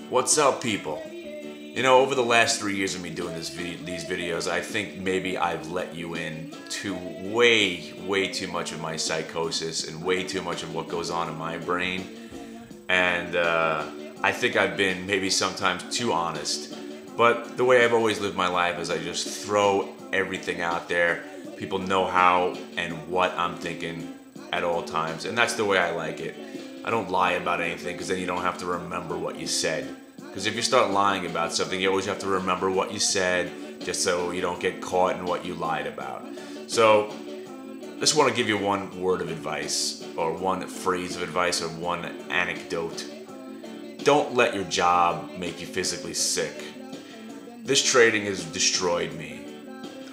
What's up, people? You know, over the last 3 years of me doing these videos, I think maybe I've let you in to way too much of my psychosis and way too much of what goes on in my brain. And I think I've been maybe sometimes too honest. But the way I've always lived my life is I just throw everything out there. People know how and what I'm thinking at all times. And that's the way I like it. I don't lie about anything because then you don't have to remember what you said. Because if you start lying about something, you always have to remember what you said just so you don't get caught in what you lied about. So I just want to give you one word of advice, or one phrase of advice, or one anecdote. Don't let your job make you physically sick. This trading has destroyed me.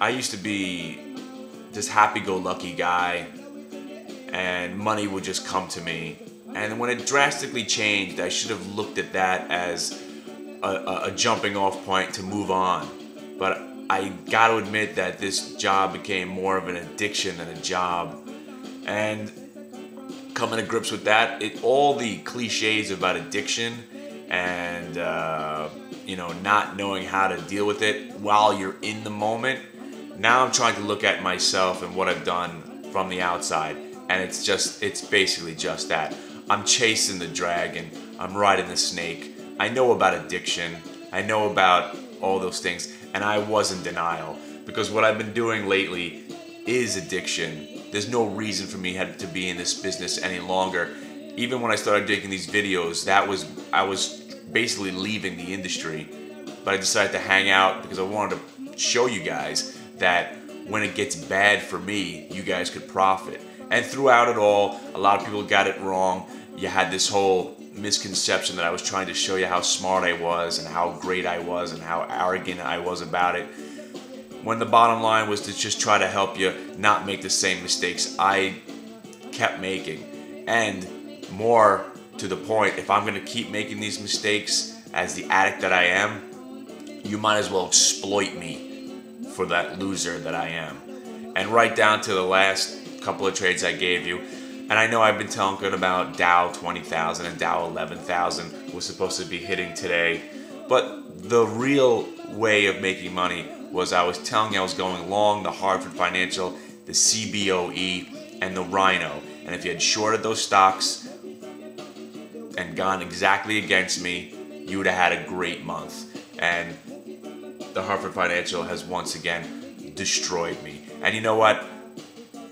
I used to be this happy-go-lucky guy, and money would just come to me. And when it drastically changed, I should have looked at that as a jumping off point to move on. But I got to admit that this job became more of an addiction than a job. And coming to grips with that, all the cliches about addiction and not knowing how to deal with it while you're in the moment. Now I'm trying to look at myself and what I've done from the outside, and it's basically just that. I'm chasing the dragon. I'm riding the snake. I know about addiction. I know about all those things, and I was in denial because what I've been doing lately is addiction. There's no reason for me to be in this business any longer. Even when I started making these videos, I was basically leaving the industry, but I decided to hang out because I wanted to show you guys that when it gets bad for me, you guys could profit. And throughout it all, a lot of people got it wrong. You had this whole misconception that I was trying to show you how smart I was and how great I was and how arrogant I was about it, when the bottom line was to just try to help you not make the same mistakes I kept making. And more to the point, if I'm going to keep making these mistakes as the addict that I am, you might as well exploit me for that loser that I am. And right down to the last couple of trades I gave you, and I know I've been talking about Dow 20,000 and Dow 11,000 was supposed to be hitting today, but the real way of making money was I was telling you I was going long the Hartford Financial, the CBOE, and the Rhino. And if you had shorted those stocks and gone exactly against me, you would have had a great month. And the Hartford Financial has once again destroyed me. And you know what?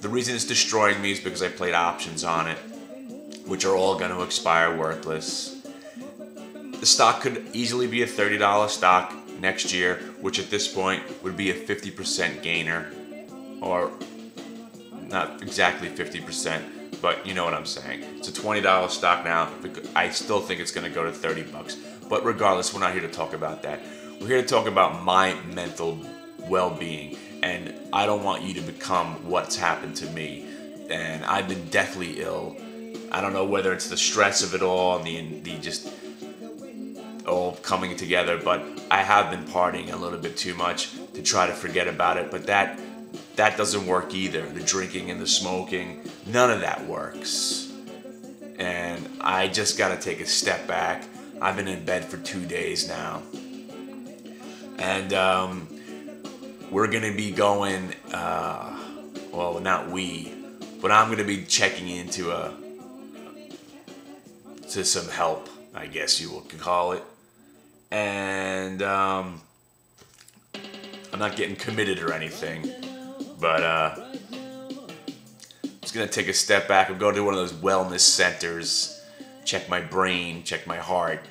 The reason it's destroying me is because I played options on it, which are all going to expire worthless. The stock could easily be a $30 stock next year, which at this point would be a 50% gainer, or not exactly 50%, but you know what I'm saying. It's a $20 stock now. I still think it's going to go to $30. But regardless, we're not here to talk about that. We're here to talk about my mental well-being. And I don't want you to become what's happened to me. And I've been deathly ill. I don't know whether it's the stress of it all and the just all coming together, but I have been partying a little bit too much to try to forget about it. But that doesn't work either. The drinking and the smoking, none of that works. And I just got to take a step back. I've been in bed for 2 days now. And we're going to be going, well, not we, but I'm going to be checking into some help, I guess you could call it. And I'm not getting committed or anything, but I'm just going to take a step back and go to one of those wellness centers, check my brain, check my heart.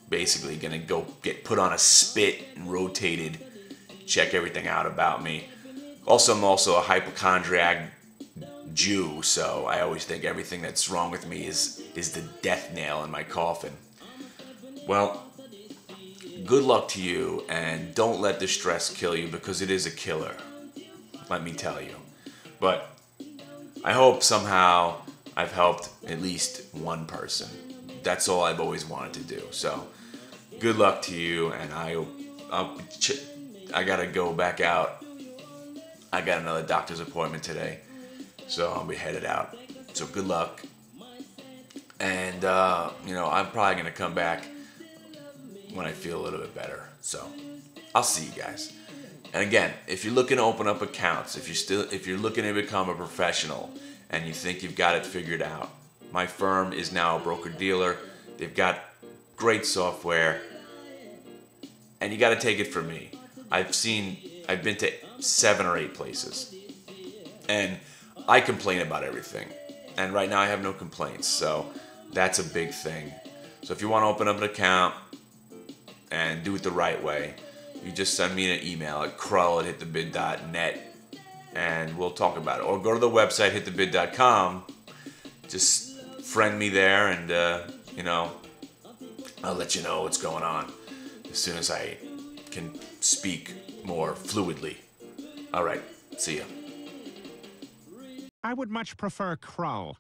Basically going to go get put on a spit and rotated, check everything out about me. Also, I'm also a hypochondriac Jew, so I always think everything that's wrong with me is the death nail in my coffin. Well, good luck to you, and don't let the stress kill you, because it is a killer, let me tell you. But I hope somehow I've helped at least one person. That's all I've always wanted to do. So good luck to you, and I gotta go back out. I got another doctor's appointment today, so I'll be headed out. So good luck. And, I'm probably going to come back when I feel a little bit better. So I'll see you guys. And again, if you're looking to open up accounts, if you're looking to become a professional and you think you've got it figured out, my firm is now a broker-dealer. They've got great software, and you got to take it from me. I've been to 7 or 8 places, and I complain about everything. And right now I have no complaints, so that's a big thing. So if you want to open up an account and do it the right way, you just send me an email at krull@hitthebid.net and we'll talk about it. Or go to the website, hitthebid.com. Just friend me there and, I'll let you know what's going on as soon as I can speak more fluidly. All right, see ya. I would much prefer Krull.